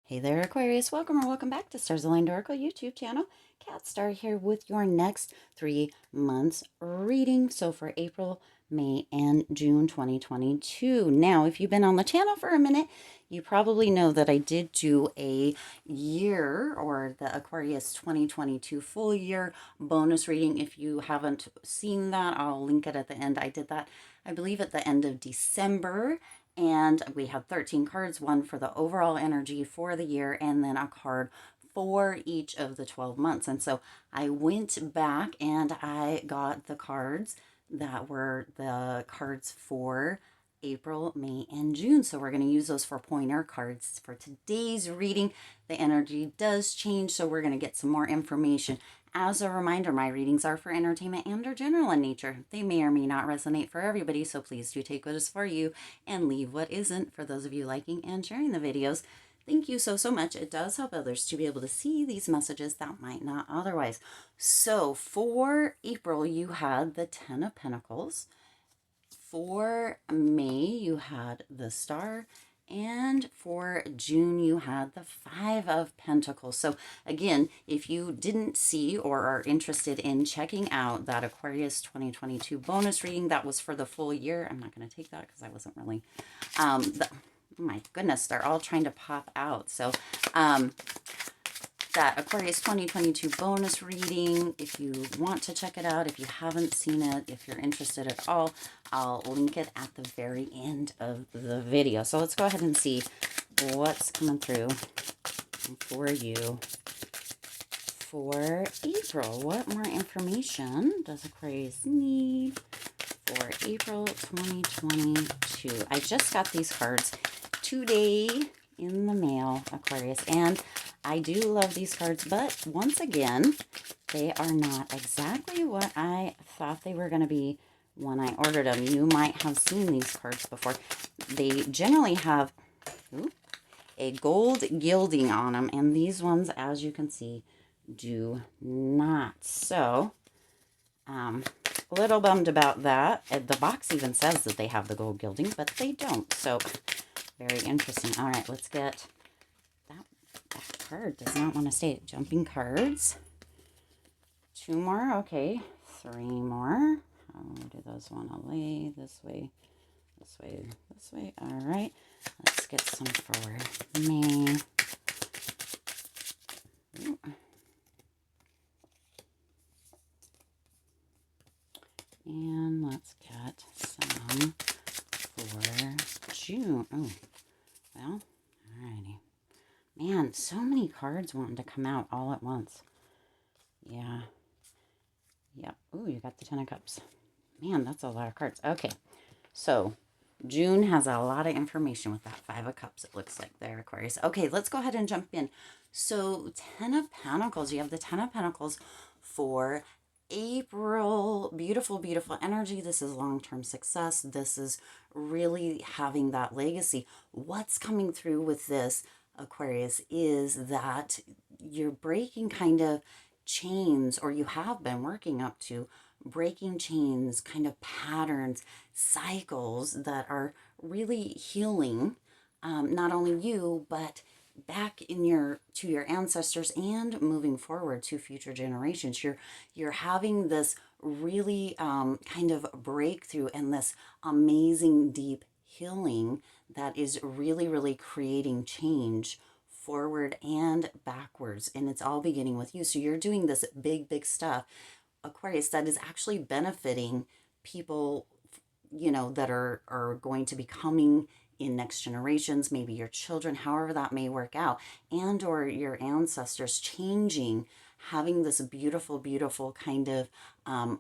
Hey there, Aquarius. Welcome or welcome back to Stars Aligned Oracle YouTube channel. Cat Star here with your next 3 months reading. So for April, May, and June 2022. Now, if you've been on the channel for a minute, you probably know that I did do a year or the Aquarius 2022 full year bonus reading. If you haven't seen that, I'll link it at the end. I did that, I believe, at the end of December. And we had 13 cards, one for the overall energy for the year, and then a card for each of the 12 months. And so I went back and I got the cards that were the cards for April, May, and June. So we're going to use those for pointer cards for today's reading. The energy does change, so we're going to get some more information. As a reminder, my readings are for entertainment and are general in nature. They may or may not resonate for everybody, so please do take what is for you and leave what isn't for those of you liking and sharing the videos. Thank you so much. It does help others to be able to see these messages that might not otherwise. So for April, you had the Ten of Pentacles. For May, you had the Star. And for June, you had the Five of Pentacles. So again, if you didn't see or are interested in checking out that Aquarius 2022 bonus reading, that was for the full year. I'm not going to take that because I wasn't really, oh my goodness, they're all trying to pop out. So, that Aquarius 2022 bonus reading, if you want to check it out, if you haven't seen it, if you're interested at all, I'll link it at the very end of the video. So let's go ahead and see what's coming through for you for April. What more information does Aquarius need for April 2022? I just got these cards today in the mail, Aquarius, and I do love these cards, but once again, they are not exactly what I thought they were going to be when I ordered them. You might have seen these cards before. They generally have a gold gilding on them, and these ones, as you can see, do not. So, a little bummed about that. The box even says that they have the gold gilding, but they don't. So, very interesting. All right, let's get... That card does not want to stay. Jumping cards. 2 more. Okay. 3 more. How do those want to lay? This way. This way. This way. All right. Let's get some for May. Ooh. And let's get some for June. Oh, well, alrighty. Man, so many cards wanting to come out all at once. Yeah. Yep. Ooh, you got the Ten of Cups. Man, that's a lot of cards. Okay. So, June has a lot of information with that Five of Cups, it looks like there, Aquarius. Okay, let's go ahead and jump in. So, Ten of Pentacles. You have the Ten of Pentacles for April. Beautiful, beautiful energy. This is long-term success. This is really having that legacy. What's coming through with this, Aquarius, is that you're breaking kind of chains, or you have been working up to breaking chains, kind of patterns, cycles that are really healing not only you, but back in to your ancestors and moving forward to future generations. You're having this really kind of breakthrough and this amazing deep healing that is really, really creating change forward and backwards. And it's all beginning with you. So you're doing this big stuff, Aquarius, that is actually benefiting people, you know, that are going to be coming in next generations, maybe your children, however that may work out, and or your ancestors changing, having this beautiful, beautiful kind of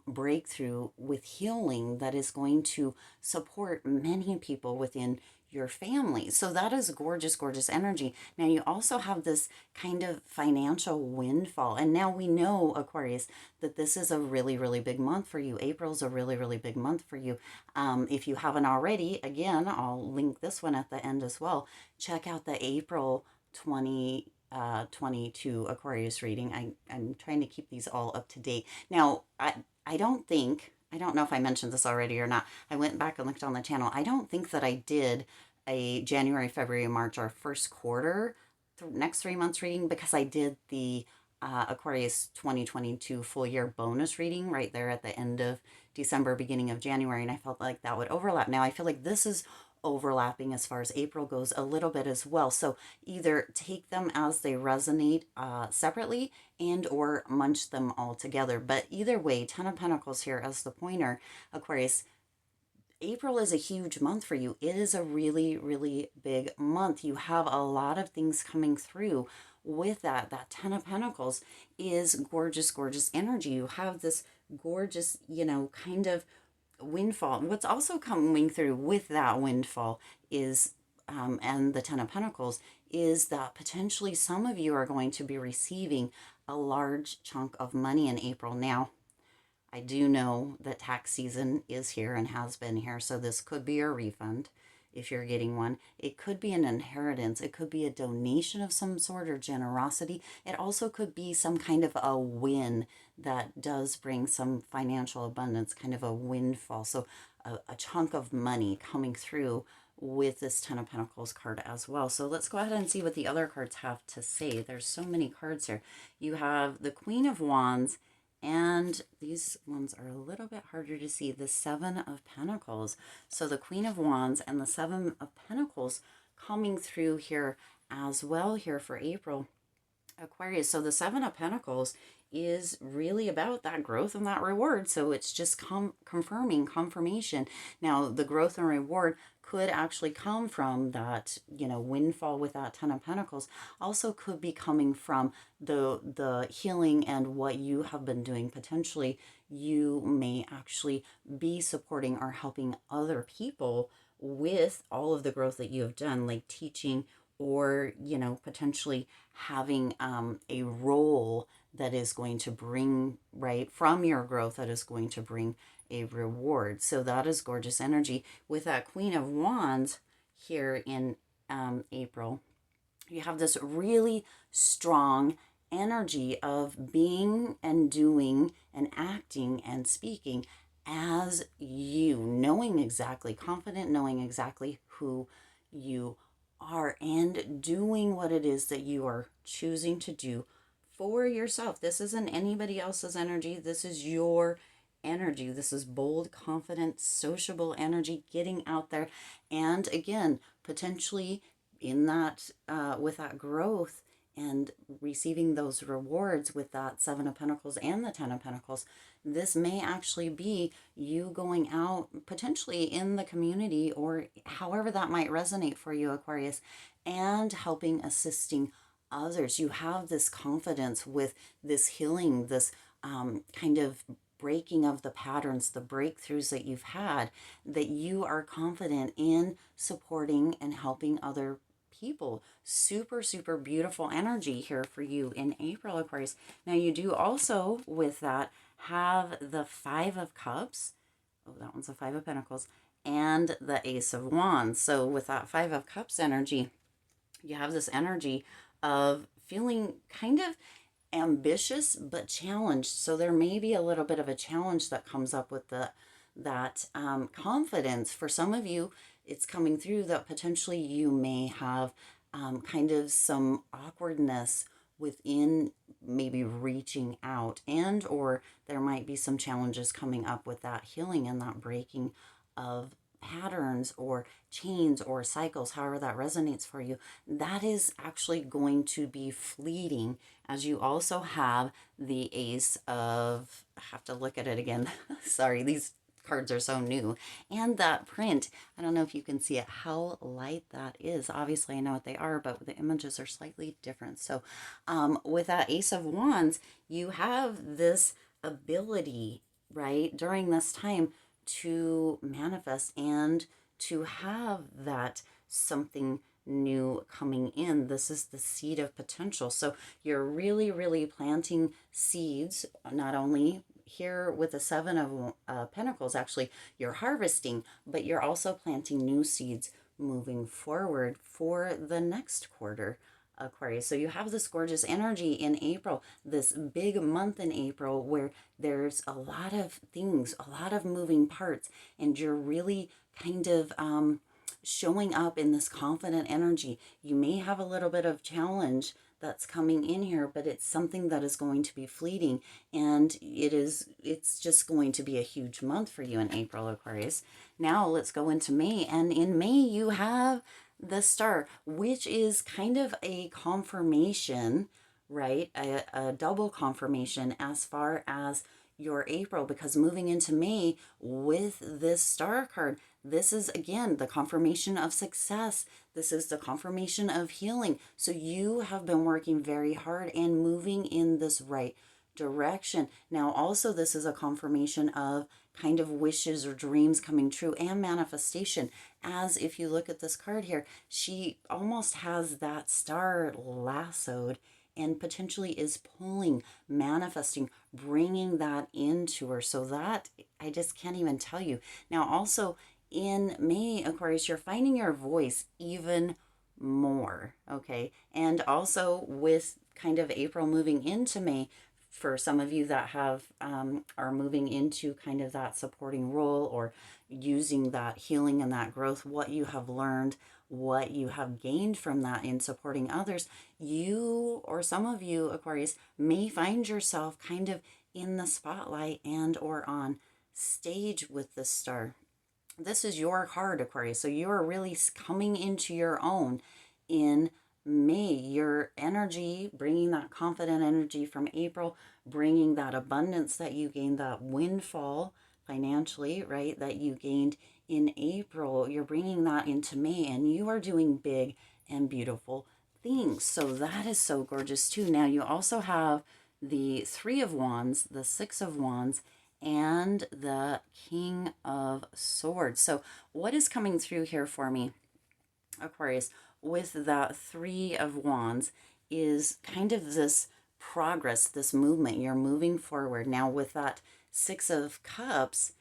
breakthrough with healing that is going to support many people within your family. So that is gorgeous, gorgeous energy. Now you also have this kind of financial windfall. And now we know, Aquarius, that this is a really, really big month for you. April's a really, really big month for you. If you haven't already, again, I'll link this one at the end as well. Check out the April 2022 Aquarius reading. I'm trying to keep these all up to date. Now, I don't know if I mentioned this already or not. I went back and looked on the channel. I don't think that I did a January, February, March, our first quarter next 3 months reading because I did the Aquarius 2022 full year bonus reading right there at the end of December, beginning of January, and I felt like that would overlap. Now I feel like this is overlapping as far as April goes a little bit as well. So either take them as they resonate separately and or munch them all together. But either way, Ten of Pentacles here as the pointer, Aquarius, April is a huge month for you. It is a really, really big month. You have a lot of things coming through with that. That Ten of Pentacles is gorgeous, gorgeous energy. You have this gorgeous, kind of windfall. And what's also coming through with that windfall is, and the Ten of Pentacles, is that potentially some of you are going to be receiving a large chunk of money in April. Now, I do know that tax season is here and has been here, so this could be a refund if you're getting one. It could be an inheritance. It could be a donation of some sort or generosity. It also could be some kind of a win that does bring some financial abundance, kind of a windfall. So a chunk of money coming through with this Ten of Pentacles card as well. So let's go ahead and see what the other cards have to say. There's so many cards here. You have the Queen of Wands, and these ones are a little bit harder to see. The Seven of Pentacles. So the Queen of Wands and the Seven of Pentacles coming through here as well here for April, Aquarius. So the Seven of Pentacles is really about that growth and that reward. So it's just confirmation. Now, the growth and reward could actually come from that, windfall with that Ten of Pentacles. Also could be coming from the healing and what you have been doing. Potentially, you may actually be supporting or helping other people with all of the growth that you have done, like teaching or, potentially having a role that is going to bring, right, from your growth, that is going to bring a reward. So that is gorgeous energy. With that Queen of Wands here in April, you have this really strong energy of being and doing and acting and speaking as you, knowing exactly, confident, knowing exactly who you are and doing what it is that you are choosing to do for yourself. This isn't anybody else's energy. This is your energy. This is bold, confident, sociable energy, getting out there. And again, potentially in that, with that growth and receiving those rewards with that Seven of Pentacles and the Ten of Pentacles, this may actually be you going out potentially in the community or however that might resonate for you, Aquarius, and helping, assisting others. You have this confidence with this healing, this kind of breaking of the patterns, the breakthroughs that you've had, that you are confident in supporting and helping other people. Super, super beautiful energy here for you in April, Aquarius. Now you do also with that have the Five of Cups. Oh, that one's the Five of Pentacles. And the Ace of Wands. So with that Five of Cups energy, you have this energy of feeling kind of ambitious but challenged. So there may be a little bit of a challenge that comes up with that confidence. For some of you, it's coming through that potentially you may have kind of some awkwardness within maybe reaching out, and or there might be some challenges coming up with that healing and that breaking of patterns or chains or cycles, however that resonates for you. That is actually going to be fleeting, as you also have the Ace of, I have to look at it again. Sorry, these cards are so new. And that print, I don't know if you can see it, how light that is. Obviously I know what they are, but the images are slightly different. So with that Ace of Wands, you have this ability, right, during this time to manifest and to have that something new coming in. This is the seed of potential. So you're really, really planting seeds, not only here with the Seven of Pentacles, actually, you're harvesting, but you're also planting new seeds moving forward for the next quarter, Aquarius. So you have this gorgeous energy in April, this big month in April where there's a lot of things, a lot of moving parts, and you're really kind of showing up in this confident energy. You may have a little bit of challenge that's coming in here, but it's something that is going to be fleeting, and it's just going to be a huge month for you in April, Aquarius. Now let's go into May, and in May you have the star, which is kind of a confirmation, right? A double confirmation as far as your April, because moving into May with this star card, this is again the confirmation of success. This is the confirmation of healing. So you have been working very hard and moving in this right direction. Now, also, this is a confirmation of kind of wishes or dreams coming true and manifestation. As if you look at this card here, she almost has that star lassoed and potentially is pulling, manifesting, bringing that into her. So that I just can't even tell you. Now, also in May, Aquarius, you're finding your voice even more, okay? And also with kind of April moving into May, for some of you that have are moving into kind of that supporting role or using that healing and that growth, what you have learned, what you have gained from that in supporting others, you or some of you, Aquarius, may find yourself kind of in the spotlight and or on stage with the star. This is your card, Aquarius. So you're really coming into your own in May. Your energy, bringing that confident energy from April, bringing that abundance that you gained, that windfall financially, right, that you gained in April, you're bringing that into May, and you are doing big and beautiful things. So that is so gorgeous too. Now you also have the Three of Wands, the Six of Wands, and the King of Swords. So what is coming through here for me, Aquarius, with the Three of Wands is kind of this progress, this movement. You're moving forward. Now with that Six of Cups,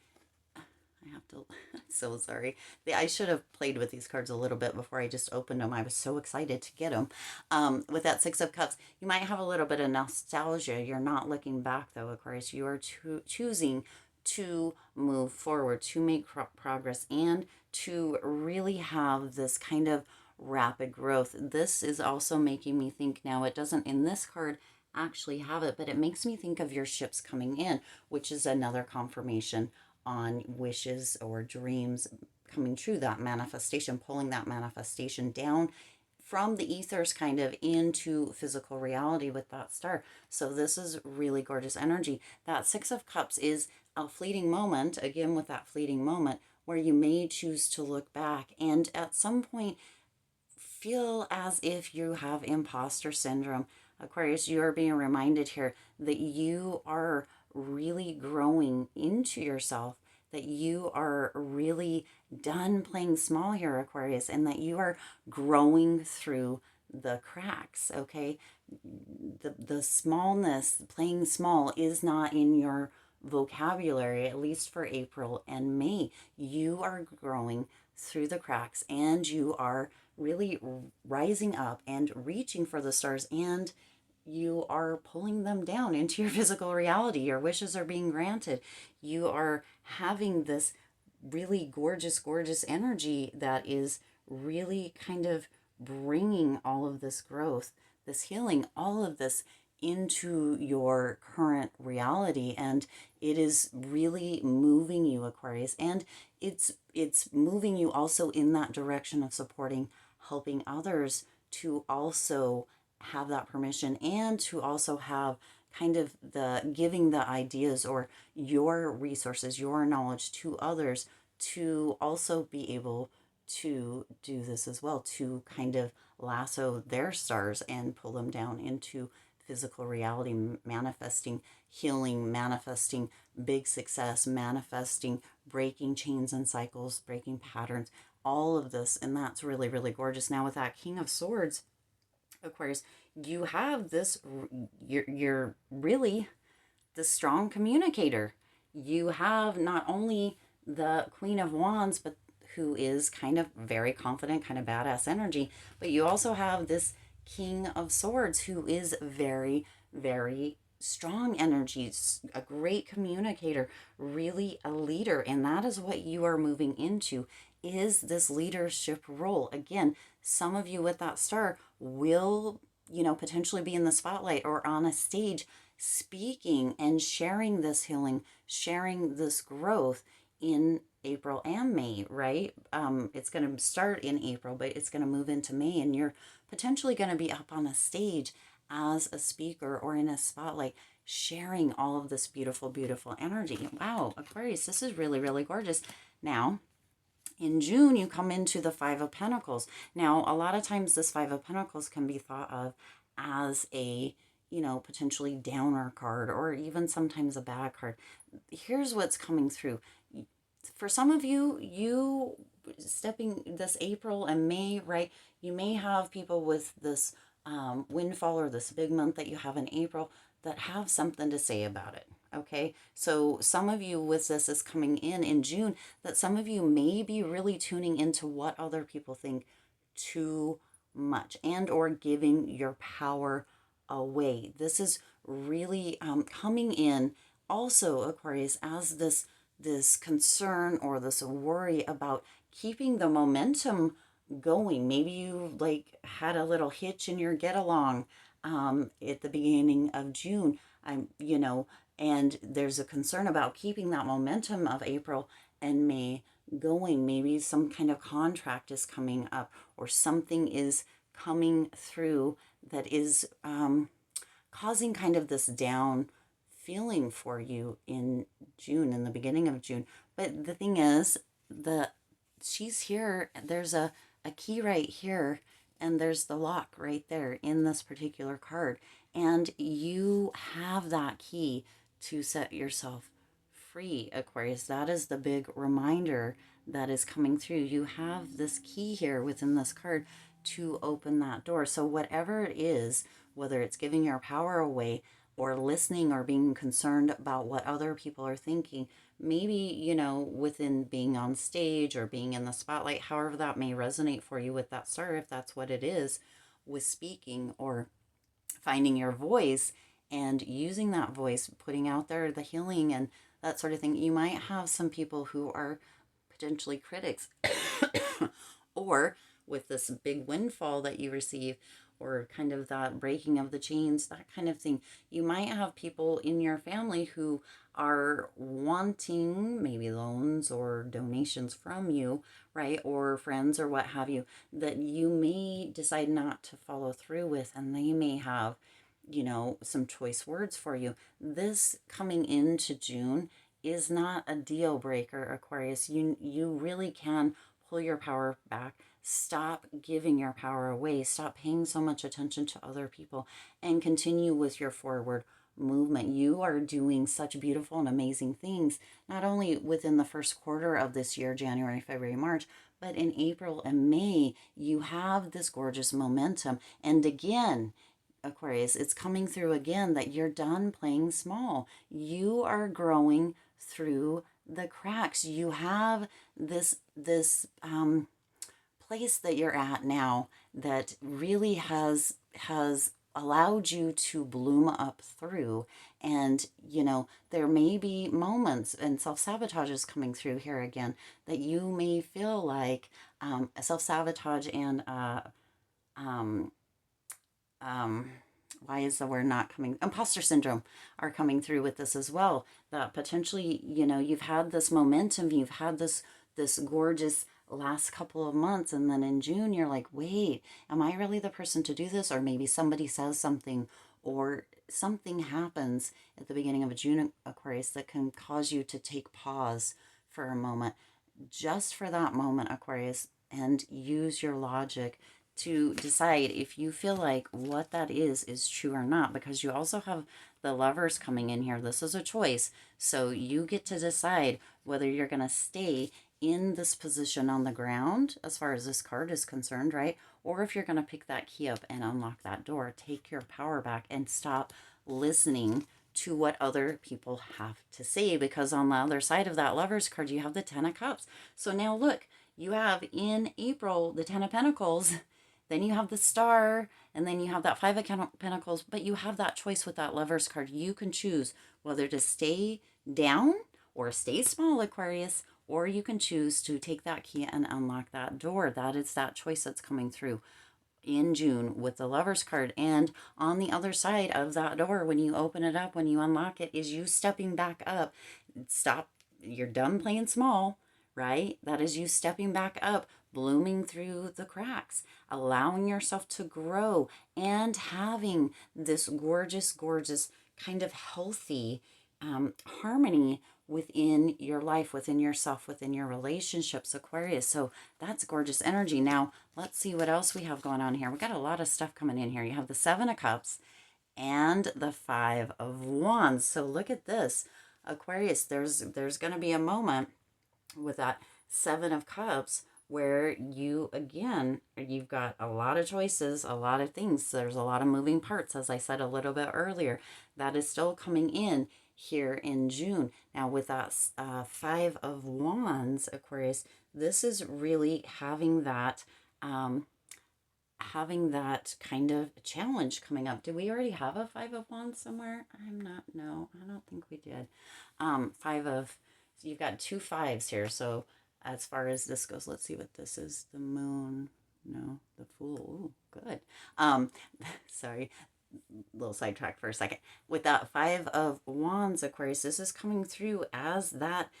I have to, so sorry. I should have played with these cards a little bit before I just opened them. I was so excited to get them. With that Six of Cups, you might have a little bit of nostalgia. You're not looking back though, Aquarius. You are choosing to move forward, to make progress, and to really have this kind of rapid growth. This is also making me think, now it doesn't in this card actually have it, but it makes me think of your ships coming in, which is another confirmation on wishes or dreams coming true, that manifestation, pulling that manifestation down from the ethers kind of into physical reality with that star. So this is really gorgeous energy. That Six of Cups is a fleeting moment, again with that fleeting moment, where you may choose to look back and at some point feel as if you have imposter syndrome. Aquarius, you are being reminded here that you are really growing into yourself, that you are really done playing small here, Aquarius, and that you are growing through the cracks, okay? The smallness, playing small, is not in your vocabulary, at least for April and May. You are growing through the cracks, and you are really rising up and reaching for the stars, and you are pulling them down into your physical reality. Your wishes are being granted. You are having this really gorgeous, gorgeous energy that is really kind of bringing all of this growth, this healing, all of this into your current reality. And it is really moving you, Aquarius. And it's moving you also in that direction of supporting, helping others to also have that permission, and to also have kind of the giving the ideas or your resources, your knowledge to others to also be able to do this as well, to kind of lasso their stars and pull them down into physical reality, manifesting healing, manifesting big success, manifesting breaking chains and cycles, breaking patterns, all of this. And that's really, really gorgeous. Now with that King of Swords, Aquarius, you have this, you're really the strong communicator. You have not only the Queen of Wands, but who is kind of very confident, kind of badass energy, but you also have this King of Swords who is very, very strong energy, a great communicator, really a leader. And that is what you are moving into is this leadership role. Again, some of you with that star will, potentially be in the spotlight or on a stage speaking and sharing this healing, sharing this growth in April and May, right? It's going to start in April, but it's going to move into May, and you're potentially going to be up on a stage as a speaker or in a spotlight sharing all of this beautiful, beautiful energy. Wow, Aquarius, this is really, really gorgeous. Now, in June, you come into the Five of Pentacles. Now, a lot of times this Five of Pentacles can be thought of as a, potentially downer card, or even sometimes a bad card. Here's what's coming through. For some of you, stepping this April and May, right? You may have people with this windfall or this big month that you have in April that have something to say about it. Okay, so some of you with this is coming in June, that some of you may be really tuning into what other people think too much, and or giving your power away. This is really coming in also, Aquarius, as this concern or this worry about keeping the momentum going. Maybe you like had a little hitch in your get along at the beginning of June. And there's a concern about keeping that momentum of April and May going. Maybe some kind of contract is coming up, or something is coming through that is causing kind of this down feeling for you in June, in the beginning of June. But the thing is, she's here. There's a key right here, and there's the lock right there in this particular card. And you have that key to set yourself free, Aquarius. That is the big reminder that is coming through. You have this key here within this card to open that door. So whatever it is, whether it's giving your power away or listening or being concerned about what other people are thinking, maybe, within being on stage or being in the spotlight, however that may resonate for you with that star, if that's what it is, with speaking or finding your voice and using that voice, putting out there the healing and that sort of thing. You might have some people who are potentially critics or with this big windfall that you receive, or kind of that breaking of the chains, that kind of thing. You might have people in your family who are wanting maybe loans or donations from you, right? Or friends or what have you, that you may decide not to follow through with, and they may have, some choice words for you. This coming into June is not a deal breaker, Aquarius. You really can pull your power back. Stop giving your power away. Stop paying so much attention to other people and continue with your forward movement. You are doing such beautiful and amazing things, not only within the first quarter of this year, January, February, March, but in April and May. You have this gorgeous momentum. And again, Aquarius, it's coming through again that you're done playing small. You are growing through the cracks. You have this place that you're at now that really has allowed you to bloom up through. And there may be moments, and self-sabotage is coming through here again, that you may feel like self-sabotage and why is the word not coming? Imposter syndrome are coming through with this as well. That potentially, you've had this momentum, you've had this gorgeous last couple of months, and then in June you're like, wait, am I really the person to do this? Or maybe somebody says something, or something happens at the beginning of a June, Aquarius, that can cause you to take pause for a moment, just for that moment, Aquarius, and use your logic to decide if you feel like what that is true or not, because you also have the Lovers coming in here. This is a choice, so you get to decide whether you're going to stay in this position on the ground as far as this card is concerned, right? Or if you're going to pick that key up and unlock that door, take your power back and stop listening to what other people have to say, because on the other side of that Lovers card, you have the Ten of Cups. So now look, you have in April the Ten of Pentacles, then you have the Star, and then you have that Five of Pentacles, but you have that choice with that Lovers card. You can choose whether to stay down or stay small, Aquarius, or you can choose to take that key and unlock that door. That is that choice that's coming through in June with the Lovers card. And on the other side of that door, when you open it up, when you unlock it, is you stepping back up. Stop. You're done playing small, right? That is you stepping back up, blooming through the cracks, allowing yourself to grow, and having this gorgeous, gorgeous kind of healthy harmony within your life, within yourself, within your relationships, Aquarius. So that's gorgeous energy. Now, let's see what else we have going on here. We got a lot of stuff coming in here. You have the Seven of Cups and the Five of Wands. So look at this, Aquarius. There's going to be a moment with that Seven of Cups where you, again, you've got a lot of choices, a lot of things. There's a lot of moving parts, as I said a little bit earlier. That is still coming in here in June. Now with that Five of Wands, Aquarius, this is really having that kind of challenge coming up. Do we already have a Five of Wands somewhere? No, I don't think we did. You've got two fives here. So as far as this goes, let's see what this is. The Moon, no, the Fool. Ooh, good. Sorry, little sidetrack for a second. With that Five of Wands, Aquarius, this is coming through as that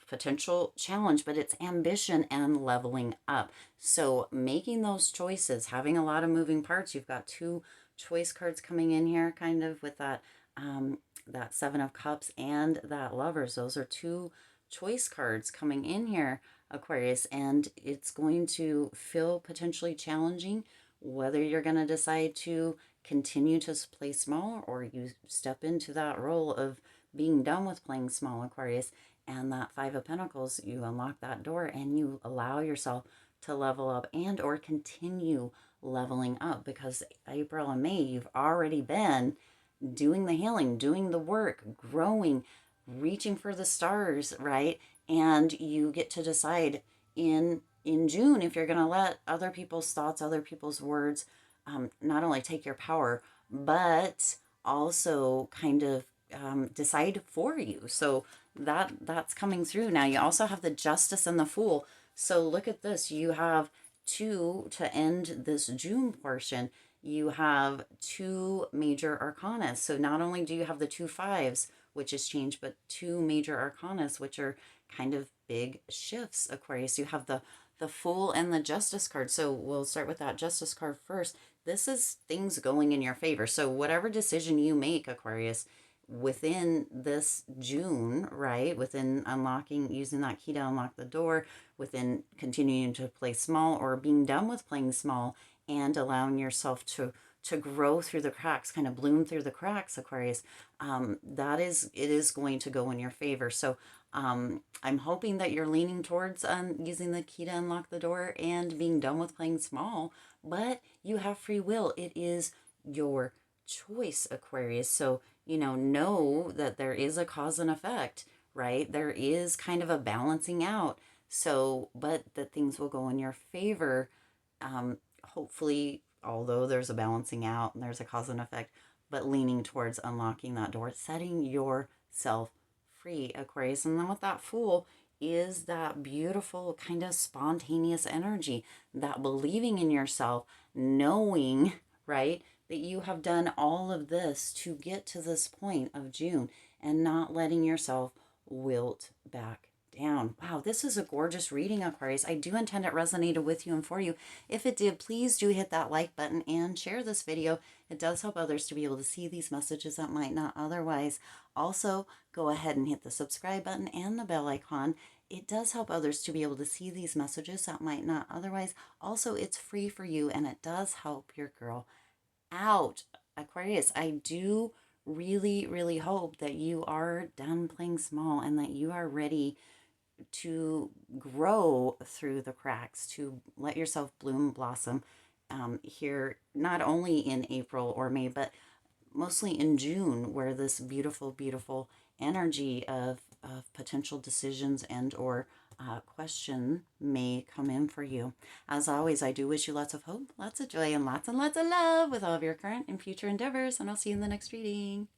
potential challenge, but it's ambition and leveling up. So making those choices, having a lot of moving parts. You've got two choice cards coming in here, kind of with that that Seven of Cups and that Lovers. Those are two choice cards coming in here, Aquarius, and it's going to feel potentially challenging whether you're going to decide to continue to play small or you step into that role of being done with playing small, Aquarius. And that Five of Pentacles, you unlock that door and you allow yourself to level up and or continue leveling up, because April and May, you've already been doing the healing, doing the work, growing, reaching for the stars, right? And you get to decide in June if you're going to let other people's thoughts, other people's words not only take your power, but also kind of decide for you. So that's coming through. Now you also have the Justice and the Fool. So look at this. You have two, to end this June portion, you have two major arcanas. So not only do you have the two fives, which is change, but two major arcanas, which are kind of big shifts, Aquarius. You have the Fool and the Justice card. So we'll start with that Justice card first. This is things going in your favor. So whatever decision you make, Aquarius, within this June, right, within unlocking, using that key to unlock the door, within continuing to play small or being done with playing small and allowing yourself to grow through the cracks, kind of bloom through the cracks, Aquarius, it is going to go in your favor. So I'm hoping that you're leaning towards using the key to unlock the door and being done with playing small, but you have free will. It is your choice, Aquarius. So, know that there is a cause and effect, right? There is kind of a balancing out. So, but that things will go in your favor, hopefully, although there's a balancing out and there's a cause and effect, but leaning towards unlocking that door, setting yourself free, Aquarius. And then with that Fool is that beautiful kind of spontaneous energy, that believing in yourself, knowing, right, that you have done all of this to get to this point of June and not letting yourself wilt back down. Wow, this is a gorgeous reading, Aquarius. I do intend it resonated with you and for you. If it did, please do hit that like button and share this video. It does help others to be able to see these messages that might not otherwise. Also, go ahead and hit the subscribe button and the bell icon. It does help others to be able to see these messages that might not otherwise. Also, it's free for you and it does help your girl out, Aquarius. I do really, really hope that you are done playing small and that you are ready to grow through the cracks, to let yourself bloom, blossom here, not only in April or May, but mostly in June, where this beautiful, beautiful energy of potential decisions and or question may come in for you. As always, I do wish you lots of hope, lots of joy, and lots of love with all of your current and future endeavors, and I'll see you in the next reading.